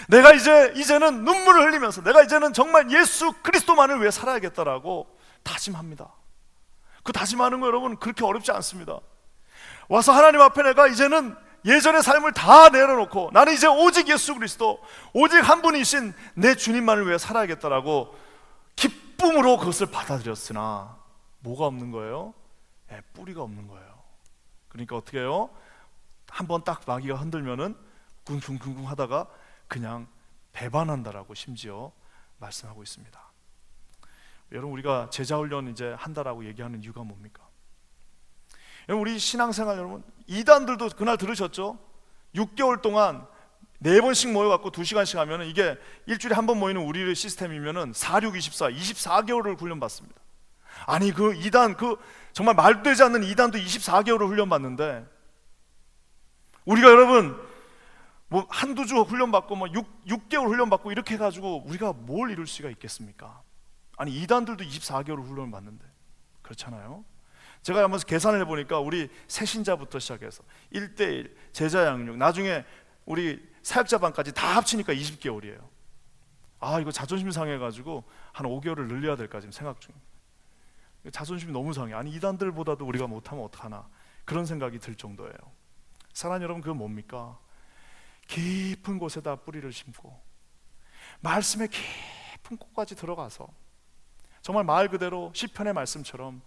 내가 이제는 눈물을 흘리면서 내가 이제는 정말 예수 그리스도만을 위해 살아야겠다라고 다짐합니다. 그 다짐하는 거 여러분 그렇게 어렵지 않습니다. 와서 하나님 앞에 내가 이제는 예전의 삶을 다 내려놓고 나는 이제 오직 예수 그리스도, 오직 한 분이신 내 주님만을 위해 살아야겠다라고 기쁨으로 그것을 받아들였으나 뭐가 없는 거예요? 뿌리가 없는 거예요. 그러니까 어떻게 해요? 한번 딱 마귀가 흔들면은 쿵쿵쿵쿵 하다가 그냥 배반한다라고 심지어 말씀하고 있습니다. 여러분, 우리가 제자훈련 이제 한다라고 얘기하는 이유가 뭡니까? 여러분, 우리 신앙생활 여러분, 이단들도 그날 들으셨죠? 6개월 동안 4번씩 모여갖고 2시간씩 하면은 이게 일주일에 한 번 모이는 우리의 시스템이면은 4, 6, 24, 24개월을 훈련받습니다. 아니 그 이단, 그 정말 말도 되지 않는 이단도 24개월을 훈련받는데 우리가 여러분 뭐 한두 주 훈련받고 뭐 6개월 훈련받고 이렇게 해가지고 우리가 뭘 이룰 수가 있겠습니까? 아니 이단들도 24개월 훈련을 받는데 그렇잖아요. 제가 한번 계산을 해보니까 우리 새신자부터 시작해서 1:1 제자 양육, 나중에 우리 사역자반까지 다 합치니까 20개월이에요 아, 이거 자존심 상해가지고 한 5개월을 늘려야 될까 지금 생각 중입니다. 자존심이 너무 상해. 아니 이단들보다도 우리가 못하면 어떡하나 그런 생각이 들 정도예요. 사랑하는 여러분, 그건 뭡니까? 깊은 곳에다 뿌리를 심고 말씀의 깊은 곳까지 들어가서 정말 말 그대로 시편의 말씀처럼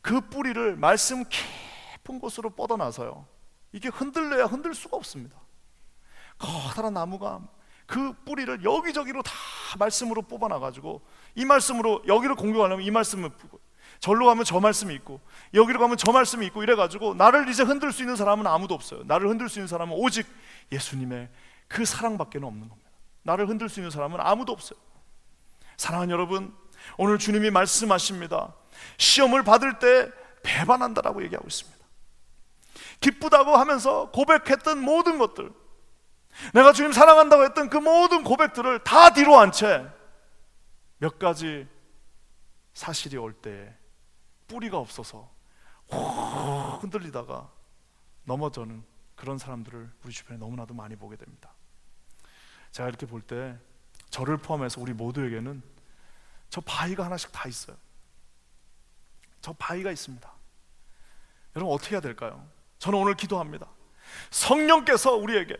그 뿌리를 말씀 깊은 곳으로 뻗어나서요, 이게 흔들려야 흔들 수가 없습니다. 커다란 나무가 그 뿌리를 여기저기로 다 말씀으로 뽑아놔가지고 이 말씀으로 여기를 공격하려면 이 말씀을 풀고 절로 가면 저 말씀이 있고 여기로 가면 저 말씀이 있고 이래가지고 나를 이제 흔들 수 있는 사람은 아무도 없어요. 나를 흔들 수 있는 사람은 오직 예수님의 그 사랑밖에 없는 겁니다. 나를 흔들 수 있는 사람은 아무도 없어요. 사랑하는 여러분, 오늘 주님이 말씀하십니다. 시험을 받을 때 배반한다라고 얘기하고 있습니다. 기쁘다고 하면서 고백했던 모든 것들, 내가 주님 사랑한다고 했던 그 모든 고백들을 다 뒤로 한 채 몇 가지 사실이 올 때 뿌리가 없어서 흔들리다가 넘어져는 그런 사람들을 우리 주변에 너무나도 많이 보게 됩니다. 제가 이렇게 볼 때 저를 포함해서 우리 모두에게는 저 바위가 하나씩 다 있어요. 저 바위가 있습니다. 여러분 어떻게 해야 될까요? 저는 오늘 기도합니다. 성령께서 우리에게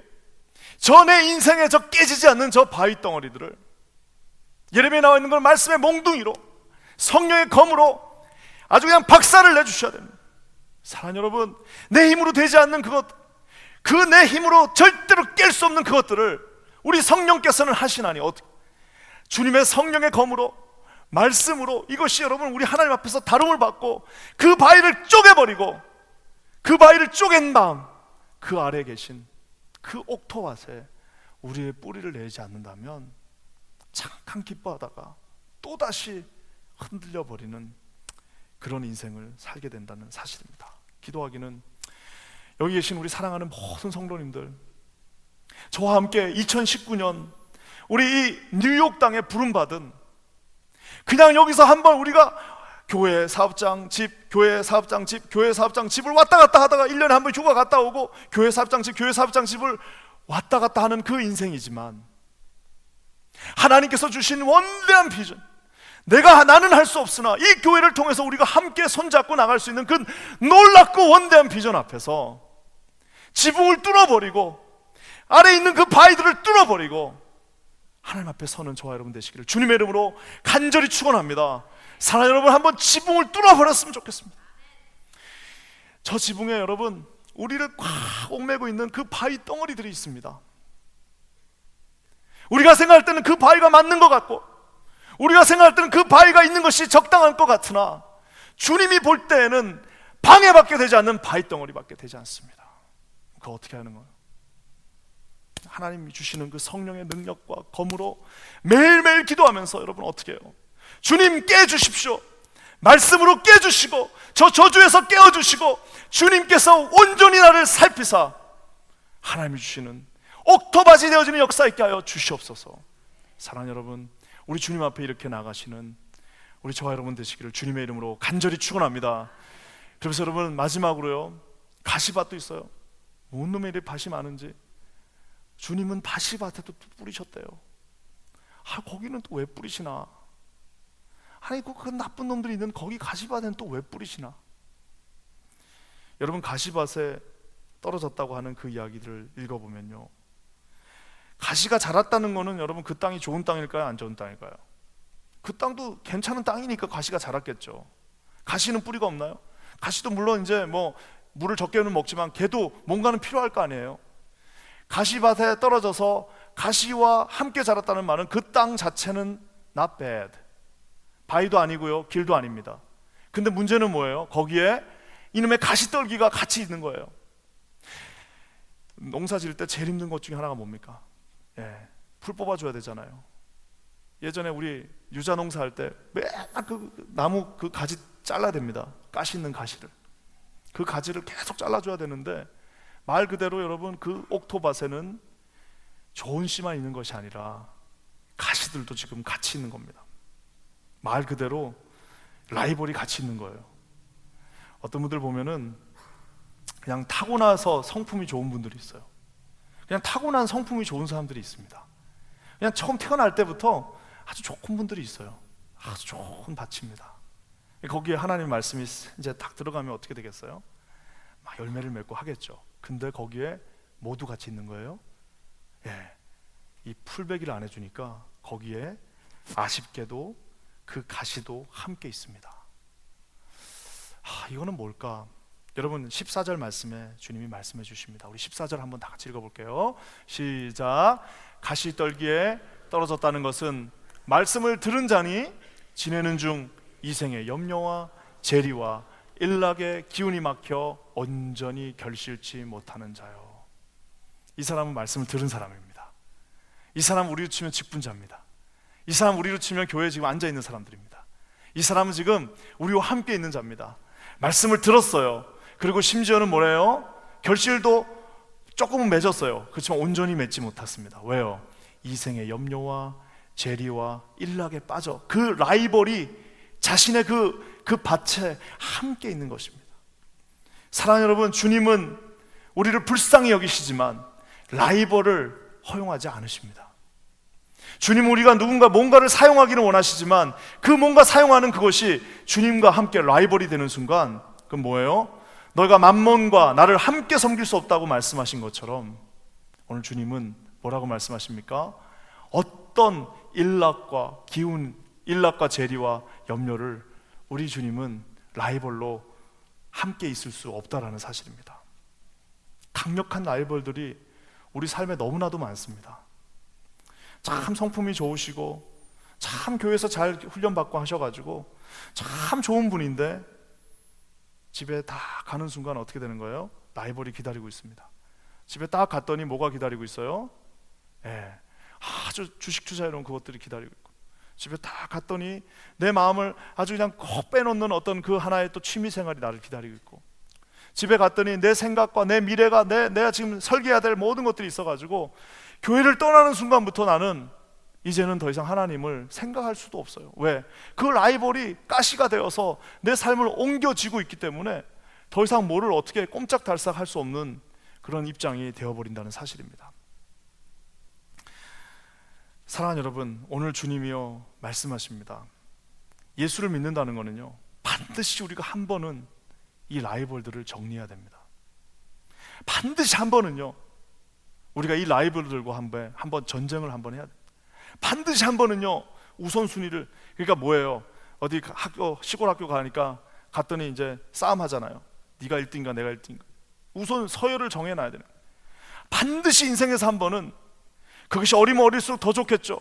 저 내 인생에 저 깨지지 않는 저 바위 덩어리들을 예레미야에 나와 있는 걸 말씀의 몽둥이로 성령의 검으로 아주 그냥 박살을 내주셔야 됩니다. 사랑하는 여러분, 내 힘으로 되지 않는 그것, 그 내 힘으로 절대로 깰 수 없는 그것들을 우리 성령께서는 하시나니 어떻게? 주님의 성령의 검으로 말씀으로 이것이 여러분 우리 하나님 앞에서 다름을 받고 그 바위를 쪼개버리고 그 바위를 쪼갠 다음 그 아래에 계신 그 옥토밭에 우리의 뿌리를 내지 않는다면 잠깐 기뻐하다가 또다시 흔들려 버리는 그런 인생을 살게 된다는 사실입니다. 기도하기는 여기 계신 우리 사랑하는 모든 성도님들, 저와 함께 2019년 우리 이 뉴욕 땅에 부름받은, 그냥 여기서 한번 우리가 교회 사업장 집, 교회 사업장 집, 교회 사업장 집을 왔다 갔다 하다가 1년에 한 번 휴가 갔다 오고 교회 사업장 집, 교회 사업장 집을 왔다 갔다 하는 그 인생이지만, 하나님께서 주신 원대한 비전, 나는 할 수 없으나 이 교회를 통해서 우리가 함께 손잡고 나갈 수 있는 그 놀랍고 원대한 비전 앞에서 지붕을 뚫어버리고 아래에 있는 그 바위들을 뚫어버리고 하나님 앞에 서는 저와 여러분 되시기를 주님의 이름으로 간절히 축원합니다. 사랑하는 여러분, 한번 지붕을 뚫어버렸으면 좋겠습니다. 저 지붕에 여러분, 우리를 꽉 옥매고 있는 그 바위 덩어리들이 있습니다. 우리가 생각할 때는 그 바위가 맞는 것 같고, 우리가 생각할 때는 그 바위가 있는 것이 적당한 것 같으나, 주님이 볼 때에는 방해받게 되지 않는 바위 덩어리밖에 되지 않습니다. 그거 어떻게 하는 거예요? 하나님이 주시는 그 성령의 능력과 검으로 매일매일 기도하면서 여러분 어떻게 해요? 주님 깨주십시오. 말씀으로 깨주시고 저 저주에서 깨어주시고 주님께서 온전히 나를 살피사 하나님이 주시는 옥토밭이 되어지는 역사 있게 하여 주시옵소서. 사랑하는 여러분, 우리 주님 앞에 이렇게 나가시는 우리 저와 여러분 되시기를 주님의 이름으로 간절히 축원합니다. 그래서 여러분, 마지막으로요, 가시밭도 있어요. 뭔 놈의 이렇게 밭이 많은지. 주님은 가시밭에도 뿌리셨대요. 거기는 또 왜 뿌리시나? 아니, 그 나쁜 놈들이 있는 거기 가시밭에는 또 왜 뿌리시나? 여러분, 가시밭에 떨어졌다고 하는 그 이야기들을 읽어보면요, 가시가 자랐다는 거는 여러분 그 땅이 좋은 땅일까요? 안 좋은 땅일까요? 그 땅도 괜찮은 땅이니까 가시가 자랐겠죠. 가시는 뿌리가 없나요? 가시도 물론 이제 뭐 물을 적게는 먹지만 걔도 뭔가는 필요할 거 아니에요. 가시밭에 떨어져서 가시와 함께 자랐다는 말은 그 땅 자체는 not bad, 바위도 아니고요, 길도 아닙니다. 근데 문제는 뭐예요? 거기에 이놈의 가시떨기가 같이 있는 거예요. 농사 지을 때 제일 힘든 것 중에 하나가 뭡니까? 풀 뽑아줘야 되잖아요. 예전에 우리 유자 농사할 때 맨날 그 나무 그 가지 잘라야 됩니다. 가시 있는 가시를, 그 가지를 계속 잘라줘야 되는데, 말 그대로 여러분 그 옥토밭에는 좋은 씨만 있는 것이 아니라 가시들도 지금 같이 있는 겁니다. 말 그대로 라이벌이 같이 있는 거예요. 어떤 분들 보면은 그냥 타고나서 성품이 좋은 분들이 있어요. 그냥 타고난 성품이 좋은 사람들이 있습니다. 그냥 처음 태어날 때부터 아주 좋은 분들이 있어요. 아주 좋은 밭입니다. 거기에 하나님 말씀이 이제 딱 들어가면 어떻게 되겠어요? 막 열매를 맺고 하겠죠. 근데 거기에 모두 같이 있는 거예요. 이 풀베기를 안 해주니까 거기에 아쉽게도 그 가시도 함께 있습니다. 이거는 뭘까? 여러분 14절 말씀에 주님이 말씀해 주십니다. 우리 14절 한번 다 같이 읽어볼게요. 시작. 가시떨기에 떨어졌다는 것은 말씀을 들은 자니 지내는 중 이생의 염려와 재리와 일락의 기운이 막혀 온전히 결실치 못하는 자요. 이 사람은 말씀을 들은 사람입니다. 이 사람은 우리로 치면 직분자입니다. 이 사람은 우리로 치면 교회에 지금 앉아있는 사람들입니다. 이 사람은 지금 우리와 함께 있는 자입니다. 말씀을 들었어요. 그리고 심지어는 뭐래요? 결실도 조금은 맺었어요. 그렇지만 온전히 맺지 못했습니다. 왜요? 이생의 염려와 재리와 일락에 빠져 그 라이벌이 자신의 그 밭에 함께 있는 것입니다. 사랑하는 여러분, 주님은 우리를 불쌍히 여기시지만 라이벌을 허용하지 않으십니다. 주님은 우리가 누군가 뭔가를 사용하기는 원하시지만 그 뭔가 사용하는 그것이 주님과 함께 라이벌이 되는 순간 그건 뭐예요? 너희가 맘몬과 나를 함께 섬길 수 없다고 말씀하신 것처럼 오늘 주님은 뭐라고 말씀하십니까? 어떤 일락과 기운, 일락과 재리와 염려를 우리 주님은 라이벌로 함께 있을 수 없다라는 사실입니다. 강력한 라이벌들이 우리 삶에 너무나도 많습니다. 참 성품이 좋으시고 참 교회에서 잘 훈련받고 하셔가지고 참 좋은 분인데 집에 다 가는 순간 어떻게 되는 거예요? 라이벌이 기다리고 있습니다. 집에 딱 갔더니 뭐가 기다리고 있어요? 아주 주식 투자해놓은 그것들이 기다리고 있고, 집에 다 갔더니 내 마음을 아주 그냥 꼭 빼놓는 어떤 그 하나의 또 취미생활이 나를 기다리고 있고, 집에 갔더니 내 생각과 내 미래가 내가 지금 설계해야 될 모든 것들이 있어가지고 교회를 떠나는 순간부터 나는 이제는 더 이상 하나님을 생각할 수도 없어요. 왜? 그 라이벌이 가시가 되어서 내 삶을 옮겨지고 있기 때문에 더 이상 뭐를 어떻게 꼼짝달싹 할 수 없는 그런 입장이 되어버린다는 사실입니다. 사랑하는 여러분, 오늘 주님이요 말씀하십니다. 예수를 믿는다는 것은요, 반드시 우리가 한 번은 이 라이벌들을 정리해야 됩니다. 반드시 한 번은요, 우리가 이 라이벌들과 한번 전쟁을 한번 해야 됩니다. 반드시 한 번은요, 우선순위를, 그러니까 뭐예요? 어디 학교, 시골 학교 가니까 갔더니 이제 싸움 하잖아요. 네가 1등인가 내가 1등인가. 우선 서열을 정해놔야 되는. 반드시 인생에서 한 번은, 그것이 어리면 어릴수록 더 좋겠죠.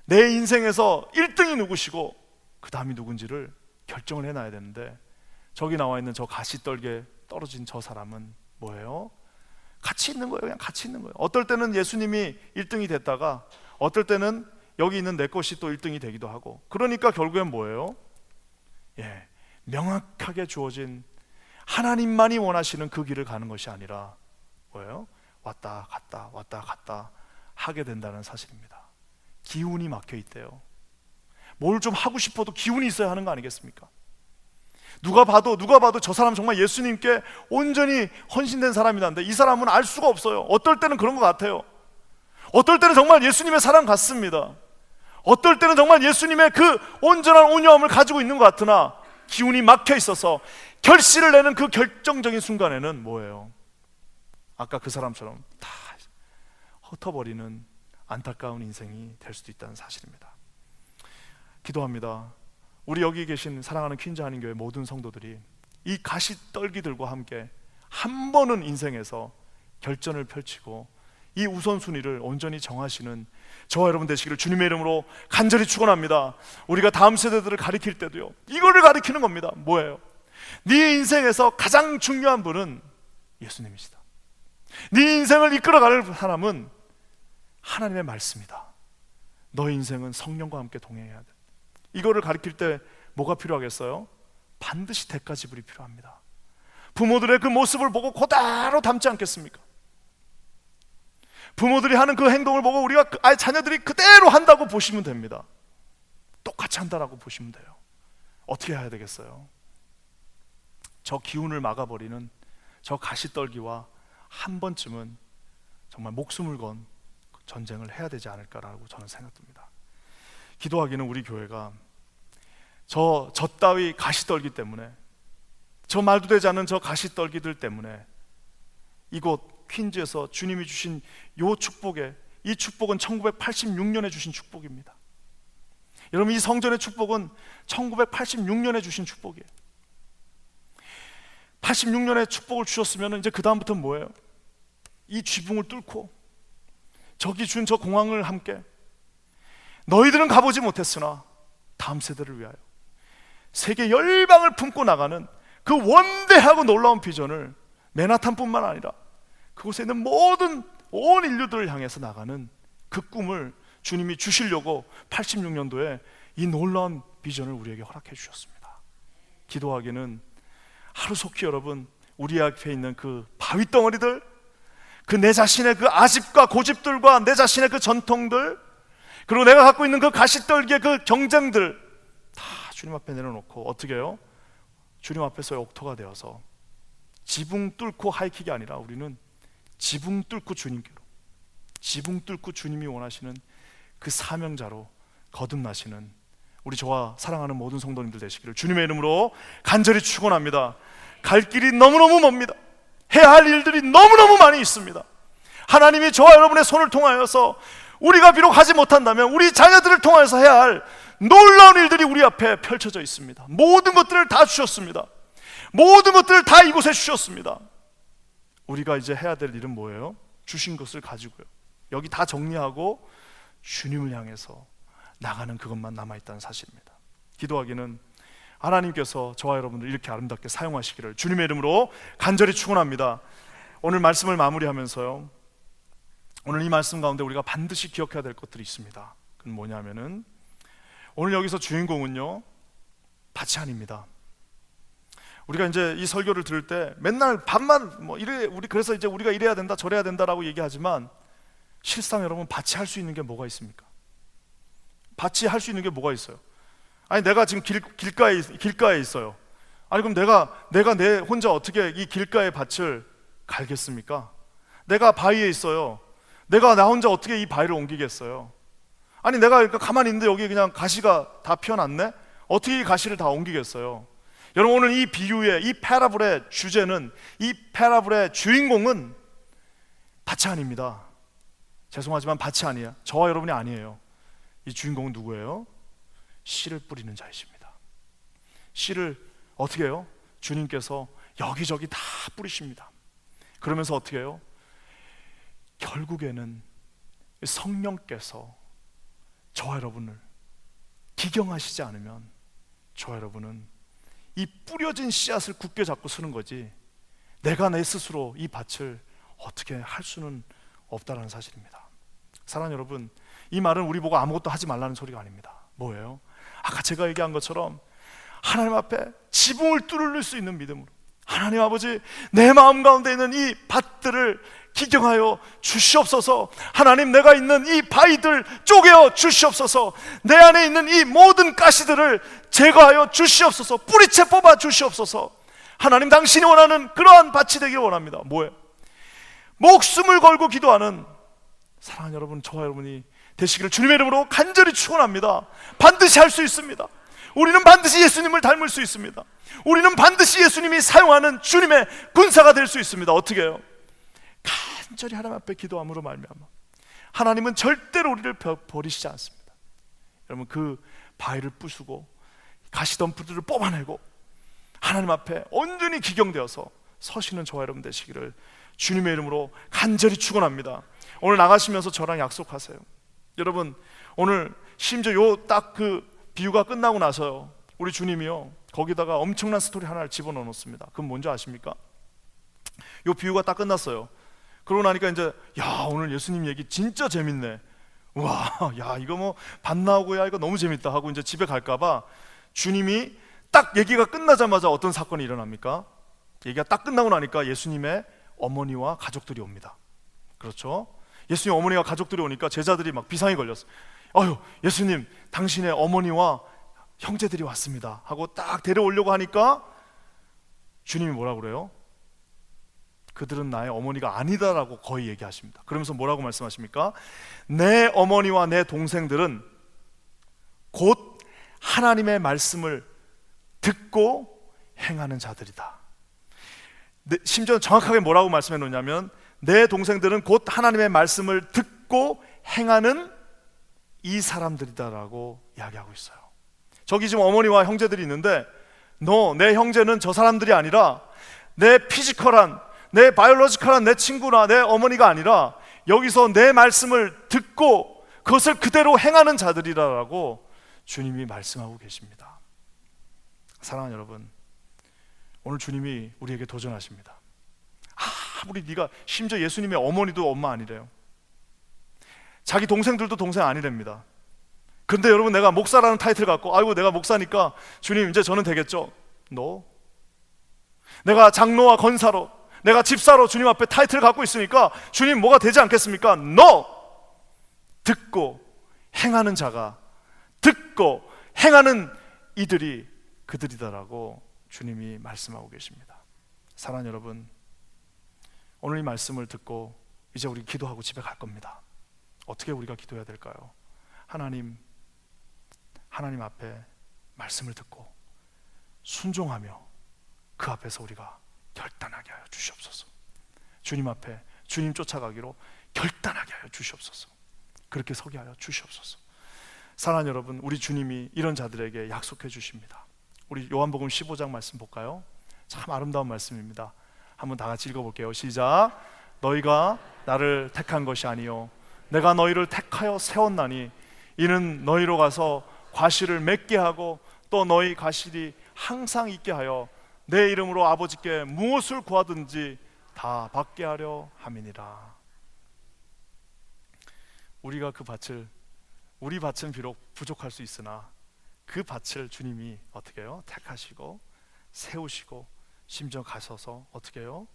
내 인생에서 1등이 누구시고 그 다음이 누군지를 결정을 해놔야 되는데, 저기 나와 있는 저 가시떨기에 떨어진 저 사람은 뭐예요? 같이 있는 거예요. 그냥 같이 있는 거예요. 어떨 때는 예수님이 1등이 됐다가 어떨 때는 여기 있는 내 것이 또 1등이 되기도 하고, 그러니까 결국엔 뭐예요? 명확하게 주어진 하나님만이 원하시는 그 길을 가는 것이 아니라 뭐예요? 왔다 갔다 왔다 갔다 하게 된다는 사실입니다. 기운이 막혀 있대요. 뭘 좀 하고 싶어도 기운이 있어야 하는 거 아니겠습니까? 누가 봐도 저 사람 정말 예수님께 온전히 헌신된 사람이란데 이 사람은 알 수가 없어요. 어떨 때는 그런 것 같아요. 어떨 때는 정말 예수님의 사랑 같습니다. 어떨 때는 정말 예수님의 그 온전한 온유함을 가지고 있는 것 같으나 기운이 막혀 있어서 결실을 내는 그 결정적인 순간에는 뭐예요? 아까 그 사람처럼 다 흩어버리는 안타까운 인생이 될 수도 있다는 사실입니다. 기도합니다. 우리 여기 계신 사랑하는 퀸즈 한인교회 모든 성도들이 이 가시떨기들과 함께 한 번은 인생에서 결전을 펼치고 이 우선순위를 온전히 정하시는 저와 여러분 되시기를 주님의 이름으로 간절히 축원합니다. 우리가 다음 세대들을 가리킬 때도요, 이거를 가리키는 겁니다. 뭐예요? 네 인생에서 가장 중요한 분은 예수님이시다. 네 인생을 이끌어갈 사람은 하나님의 말씀이다. 너의 인생은 성령과 함께 동행해야 돼. 이거를 가리킬 때 뭐가 필요하겠어요? 반드시 대가 지불이 필요합니다. 부모들의 그 모습을 보고 그대로 닮지 않겠습니까? 부모들이 하는 그 행동을 보고 우리가 아예 자녀들이 그대로 한다고 보시면 됩니다. 똑같이 한다라고 보시면 돼요. 어떻게 해야 되겠어요? 저 기운을 막아버리는 저 가시떨기와 한 번쯤은 정말 목숨을 건 전쟁을 해야 되지 않을까라고 저는 생각됩니다. 기도하기는 우리 교회가 저 따위 가시떨기 때문에, 저 말도 되지 않는 저 가시떨기들 때문에 이곳 퀸즈에서 주님이 주신 요 축복에, 이 축복은 1986년에 주신 축복입니다. 여러분, 이 성전의 축복은 1986년에 주신 축복이에요. 86년에 축복을 주셨으면 이제 그 다음부터는 뭐예요? 이 지붕을 뚫고 저기 준 저 공항을 함께, 너희들은 가보지 못했으나 다음 세대를 위하여 세계 열방을 품고 나가는 그 원대하고 놀라운 비전을 맨하탄뿐만 아니라 그곳에 있는 모든 온 인류들을 향해서 나가는 그 꿈을 주님이 주시려고 86년도에 이 놀라운 비전을 우리에게 허락해 주셨습니다. 기도하기는 하루속히 여러분, 우리 앞에 있는 그 바위 덩어리들, 그 내 자신의 그 아집과 고집들과 내 자신의 그 전통들, 그리고 내가 갖고 있는 그 가시떨기의 그 경쟁들 다 주님 앞에 내려놓고 어떻게 해요? 주님 앞에서의 옥토가 되어서 지붕 뚫고 하이킥이 아니라 우리는 지붕 뚫고 주님께로, 지붕 뚫고 주님이 원하시는 그 사명자로 거듭나시는 우리 저와 사랑하는 모든 성도님들 되시기를 주님의 이름으로 간절히 축원합니다. 갈 길이 너무너무 멉니다. 해야 할 일들이 너무너무 많이 있습니다. 하나님이 저와 여러분의 손을 통하여서 우리가 비록 하지 못한다면 우리 자녀들을 통해서 해야 할 놀라운 일들이 우리 앞에 펼쳐져 있습니다. 모든 것들을 다 주셨습니다. 모든 것들을 다 이곳에 주셨습니다. 우리가 이제 해야 될 일은 뭐예요? 주신 것을 가지고요, 여기 다 정리하고 주님을 향해서 나가는 그것만 남아있다는 사실입니다. 기도하기는 하나님께서 저와 여러분들 이렇게 아름답게 사용하시기를 주님의 이름으로 간절히 축원합니다. 오늘 말씀을 마무리하면서요, 오늘 이 말씀 가운데 우리가 반드시 기억해야 될 것들이 있습니다. 그건 뭐냐면은 오늘 여기서 주인공은요, 밭이 아닙니다. 우리가 이제 이 설교를 들을 때 맨날 밭만 우리 그래서 이제 우리가 이래야 된다 저래야 된다라고 얘기하지만 실상 여러분 밭이 할 수 있는 게 뭐가 있습니까? 밭이 할 수 있는 게 뭐가 있어요? 아니 내가 지금 길가에 있어요. 아니 그럼 내가 내 혼자 어떻게 이 길가의 밭을 갈겠습니까? 내가 바위에 있어요. 내가 나 혼자 어떻게 이 바위를 옮기겠어요? 아니 내가 그러니까 가만히 있는데 여기 그냥 가시가 다 피어났네? 어떻게 이 가시를 다 옮기겠어요? 여러분 오늘 이 비유의 이 패러블의 주제는, 이 패러블의 주인공은 밭이 아닙니다. 죄송하지만 밭이 아니야. 저와 여러분이 아니에요. 이 주인공은 누구예요? 씨를 뿌리는 자이십니다. 씨를 어떻게 해요? 주님께서 여기저기 다 뿌리십니다. 그러면서 어떻게 해요? 결국에는 성령께서 저와 여러분을 기경하시지 않으면 저와 여러분은 이 뿌려진 씨앗을 굳게 잡고 서는 거지, 내가 내 스스로 이 밭을 어떻게 할 수는 없다는 사실입니다. 사랑하는 여러분, 이 말은 우리 보고 아무것도 하지 말라는 소리가 아닙니다. 뭐예요? 아까 제가 얘기한 것처럼 하나님 앞에 지붕을 뚫을 수 있는 믿음으로, 하나님 아버지, 내 마음 가운데 있는 이 밭들을 기경하여 주시옵소서. 하나님, 내가 있는 이 바위들 쪼개어 주시옵소서. 내 안에 있는 이 모든 가시들을 제거하여 주시옵소서. 뿌리채 뽑아 주시옵소서. 하나님, 당신이 원하는 그러한 밭이 되길 원합니다. 뭐예요? 목숨을 걸고 기도하는 사랑하는 여러분, 저와 여러분이 되시기를 주님의 이름으로 간절히 축원합니다. 반드시 할 수 있습니다. 우리는 반드시 예수님을 닮을 수 있습니다. 우리는 반드시 예수님이 사용하는 주님의 군사가 될 수 있습니다. 어떻게 해요? 간절히 하나님 앞에 기도함으로 말미암아 하나님은 절대로 우리를 버리시지 않습니다. 여러분, 그 바위를 부수고 가시덤불들을 뽑아내고 하나님 앞에 온전히 기경되어서 서시는 저와 여러분 되시기를 주님의 이름으로 간절히 축원합니다. 오늘 나가시면서 저랑 약속하세요. 여러분, 오늘 심지어 요 딱 그 비유가 끝나고 나서요, 우리 주님이요 거기다가 엄청난 스토리 하나를 집어넣어 놓습니다. 그건 뭔지 아십니까? 요 비유가 딱 끝났어요. 그러고 나니까 이제 야, 오늘 예수님 얘기 진짜 재밌네. 와, 야, 이거 뭐 밭 나오고 야 이거 너무 재밌다 하고 이제 집에 갈까봐 주님이 딱 얘기가 끝나자마자 어떤 사건이 일어납니까? 얘기가 딱 끝나고 나니까 예수님의 어머니와 가족들이 옵니다. 그렇죠? 예수님 어머니와 가족들이 오니까 제자들이 막 비상이 걸렸어요. 아유, 예수님, 당신의 어머니와 형제들이 왔습니다 하고 딱 데려오려고 하니까 주님이 뭐라고 그래요? 그들은 나의 어머니가 아니다라고 거의 얘기하십니다. 그러면서 뭐라고 말씀하십니까? 내 어머니와 내 동생들은 곧 하나님의 말씀을 듣고 행하는 자들이다. 심지어 정확하게 뭐라고 말씀해 놓냐면 내 동생들은 곧 하나님의 말씀을 듣고 행하는 이 사람들이다라고 이야기하고 있어요. 저기 지금 어머니와 형제들이 있는데 내 형제는 저 사람들이 아니라 내 피지컬한, 내 바이올로지컬한 내 친구나 내 어머니가 아니라 여기서 내 말씀을 듣고 그것을 그대로 행하는 자들이라고 주님이 말씀하고 계십니다. 사랑하는 여러분, 오늘 주님이 우리에게 도전하십니다. 우리 네가, 심지어 예수님의 어머니도 엄마 아니래요. 자기 동생들도 동생 아니랍니다. 근데 여러분, 내가 목사라는 타이틀 갖고 아이고 내가 목사니까 주님 이제 저는 되겠죠? No. 내가 장로와 권사로, 내가 집사로 주님 앞에 타이틀 갖고 있으니까 주님 뭐가 되지 않겠습니까? No. 듣고 행하는 자가, 듣고 행하는 이들이 그들이다라고 주님이 말씀하고 계십니다. 사랑하는 여러분, 오늘 이 말씀을 듣고 이제 우리 기도하고 집에 갈 겁니다. 어떻게 우리가 기도해야 될까요? 하나님 앞에 말씀을 듣고 순종하며 그 앞에서 우리가 결단하게 하여 주시옵소서. 주님 앞에 주님 쫓아가기로 결단하게 하여 주시옵소서. 그렇게 서게 하여 주시옵소서. 사랑하는 여러분, 우리 주님이 이런 자들에게 약속해 주십니다. 우리 요한복음 15장 말씀 볼까요? 참 아름다운 말씀입니다. 한번 다 같이 읽어볼게요. 시작. 너희가 나를 택한 것이 아니요 내가 너희를 택하여 세웠나니 이는 너희로 가서 과실을 맺게 하고 또 너희 과실이 항상 있게 하여 내 이름으로 아버지께 무엇을 구하든지 다 받게 하려 함이니라. 우리 밭은 비록 부족할 수 있으나 그 밭을 주님이 어떻게 해요? 택하시고 세우시고 심지어 가셔서 어떻게 해요?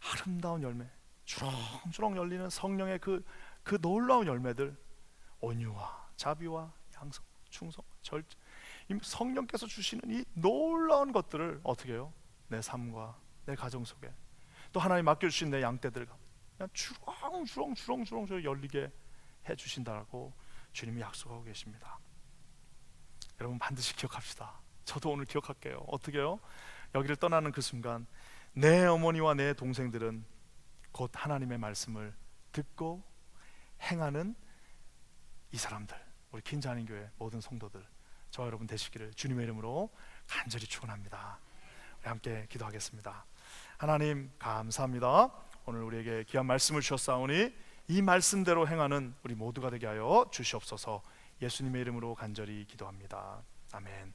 아름다운 열매, 주렁주렁 열리는 성령의 그 놀라운 열매들, 온유와 자비와 양성, 충성, 이 성령께서 주시는 이 놀라운 것들을 어떻게 해요? 내 삶과 내 가정 속에, 또 하나님 맡겨주신 내 양떼들 그냥 주렁주렁 열리게 해주신다라고 주님이 약속하고 계십니다. 여러분 반드시 기억합시다. 저도 오늘 기억할게요. 어떻게 해요? 여기를 떠나는 그 순간 내 어머니와 내 동생들은 곧 하나님의 말씀을 듣고 행하는 이 사람들, 우리 긴자한인교회 모든 성도들, 저와 여러분 되시기를 주님의 이름으로 간절히 축원합니다. 우리 함께 기도하겠습니다. 하나님 감사합니다. 오늘 우리에게 귀한 말씀을 주셨사오니 이 말씀대로 행하는 우리 모두가 되게 하여 주시옵소서. 예수님의 이름으로 간절히 기도합니다. 아멘.